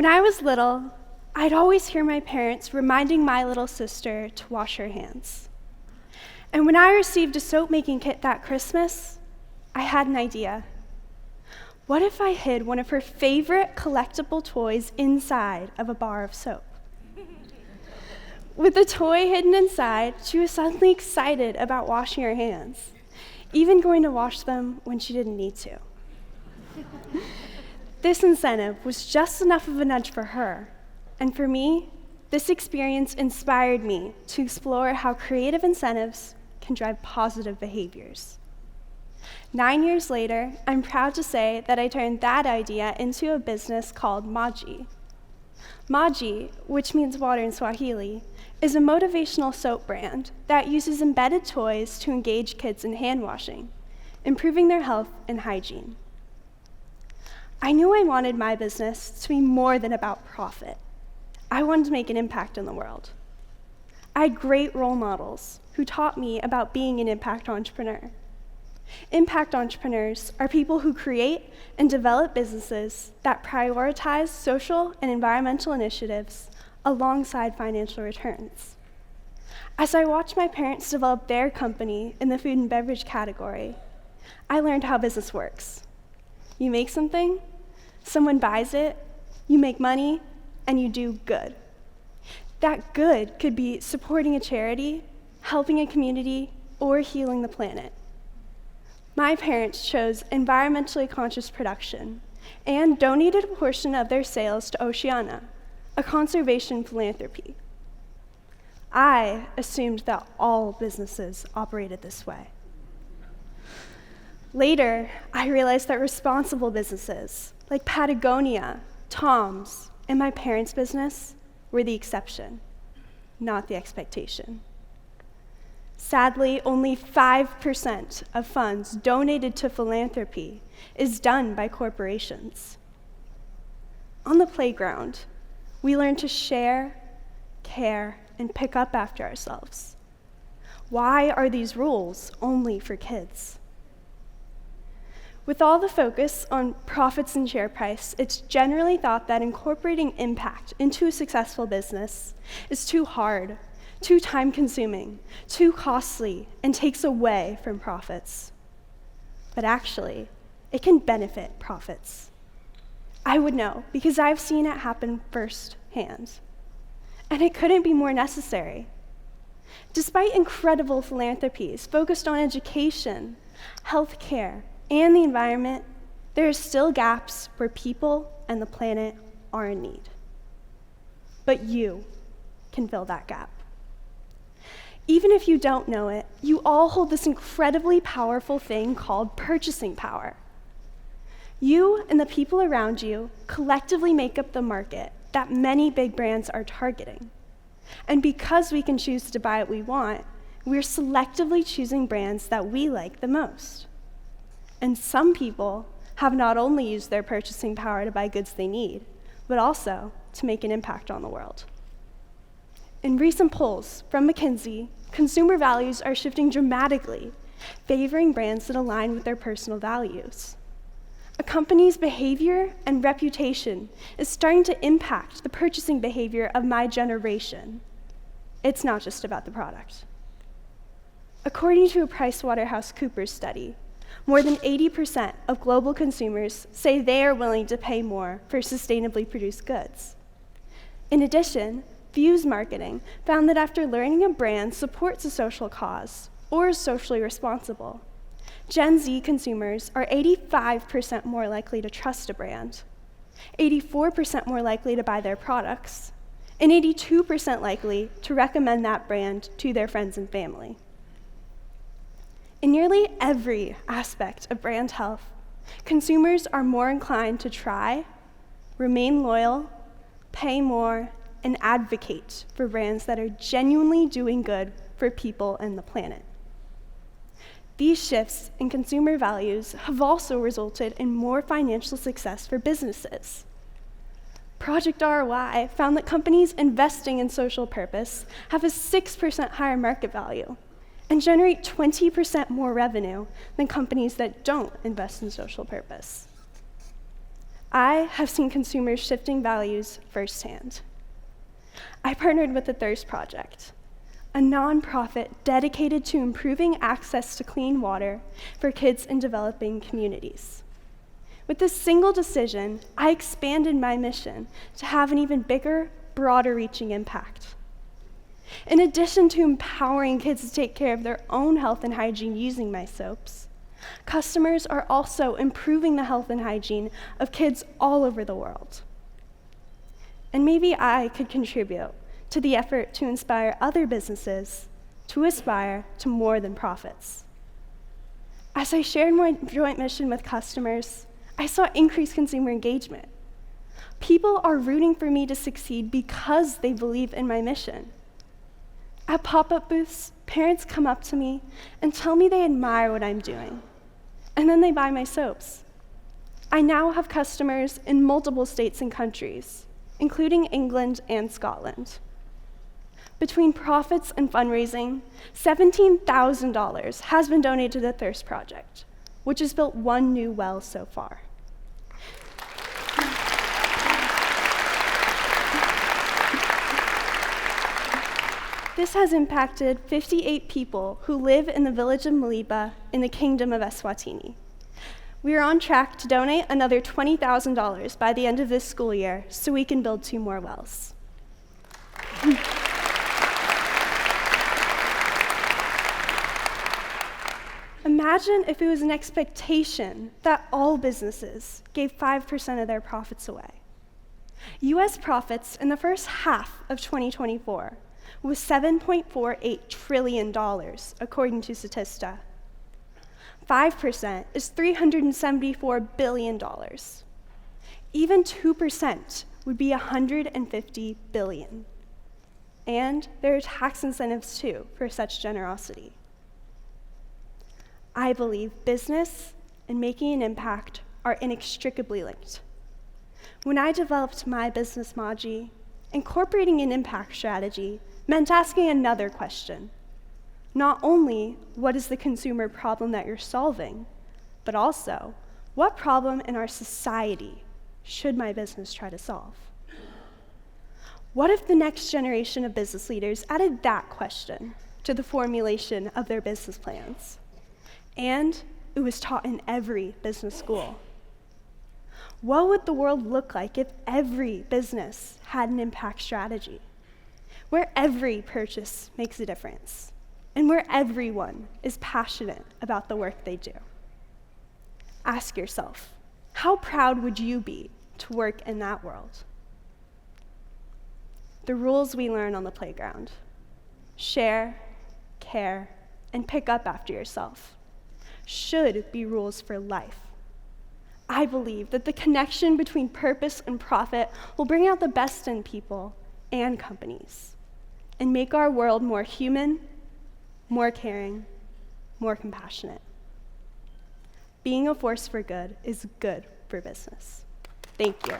When I was little, I'd always hear my parents reminding my little sister to wash her hands. And when I received a soap-making kit that Christmas, I had an idea. What if I hid one of her favorite collectible toys inside of a bar of soap? With the toy hidden inside, she was suddenly excited about washing her hands, even going to wash them when she didn't need to. This incentive was just enough of a nudge for her, and for me, this experience inspired me to explore how creative incentives can drive positive behaviors. 9 years later, I'm proud to say that I turned that idea into a business called Maji. Maji, which means water in Swahili, is a motivational soap brand that uses embedded toys to engage kids in hand washing, improving their health and hygiene. I knew I wanted my business to be more than about profit. I wanted to make an impact in the world. I had great role models who taught me about being an impact entrepreneur. Impact entrepreneurs are people who create and develop businesses that prioritize social and environmental initiatives alongside financial returns. As I watched my parents develop their company in the food and beverage category, I learned how business works. You make something, someone buys it, you make money, and you do good. That good could be supporting a charity, helping a community, or healing the planet. My parents chose environmentally conscious production and donated a portion of their sales to Oceana, a conservation philanthropy. I assumed that all businesses operated this way. Later, I realized that responsible businesses, like Patagonia, Tom's, and my parents' business, were the exception, not the expectation. Sadly, only 5% of funds donated to philanthropy is done by corporations. On the playground, we learn to share, care, and pick up after ourselves. Why are these rules only for kids? With all the focus on profits and share price, it's generally thought that incorporating impact into a successful business is too hard, too time-consuming, too costly, and takes away from profits. But actually, it can benefit profits. I would know, because I've seen it happen firsthand. And it couldn't be more necessary. Despite incredible philanthropies focused on education, healthcare, and the environment, there are still gaps where people and the planet are in need. But you can fill that gap. Even if you don't know it, you all hold this incredibly powerful thing called purchasing power. You and the people around you collectively make up the market that many big brands are targeting. And because we can choose to buy what we want, we're selectively choosing brands that we like the most. And some people have not only used their purchasing power to buy goods they need, but also to make an impact on the world. In recent polls from McKinsey, consumer values are shifting dramatically, favoring brands that align with their personal values. A company's behavior and reputation is starting to impact the purchasing behavior of my generation. It's not just about the product. According to a PricewaterhouseCoopers study, more than 80% of global consumers say they are willing to pay more for sustainably produced goods. In addition, Views Marketing found that after learning a brand supports a social cause or is socially responsible, Gen Z consumers are 85% more likely to trust a brand, 84% more likely to buy their products, and 82% likely to recommend that brand to their friends and family. In nearly every aspect of brand health, consumers are more inclined to try, remain loyal, pay more, and advocate for brands that are genuinely doing good for people and the planet. These shifts in consumer values have also resulted in more financial success for businesses. Project ROI found that companies investing in social purpose have a 6% higher market value and generate 20% more revenue than companies that don't invest in social purpose. I have seen consumers shifting values firsthand. I partnered with the Thirst Project, a nonprofit dedicated to improving access to clean water for kids in developing communities. With this single decision, I expanded my mission to have an even bigger, broader-reaching impact. In addition to empowering kids to take care of their own health and hygiene using my soaps, customers are also improving the health and hygiene of kids all over the world. And maybe I could contribute to the effort to inspire other businesses to aspire to more than profits. As I shared my joint mission with customers, I saw increased consumer engagement. People are rooting for me to succeed because they believe in my mission. At pop-up booths, parents come up to me and tell me they admire what I'm doing, and then they buy my soaps. I now have customers in multiple states and countries, including England and Scotland. Between profits and fundraising, $17,000 has been donated to the Thirst Project, which has built one new well so far. This has impacted 58 people who live in the village of Maliba in the Kingdom of Eswatini. We are on track to donate another $20,000 by the end of this school year so we can build 2 more wells. Imagine if it was an expectation that all businesses gave 5% of their profits away. US profits in the first half of 2024 was $7.48 trillion, according to Statista. 5% is $374 billion. Even 2% would be $150 billion. And there are tax incentives, too, for such generosity. I believe business and making an impact are inextricably linked. When I developed my business, Maji, incorporating an impact strategy meant asking another question. Not only, what is the consumer problem that you're solving, but also, what problem in our society should my business try to solve? What if the next generation of business leaders added that question to the formulation of their business plans? And it was taught in every business school. What would the world look like if every business had an impact strategy, where every purchase makes a difference, and where everyone is passionate about the work they do? Ask yourself, how proud would you be to work in that world? The rules we learn on the playground: share, care, and pick up after yourself should be rules for life. I believe that the connection between purpose and profit will bring out the best in people and companies and make our world more human, more caring, more compassionate. Being a force for good is good for business. Thank you.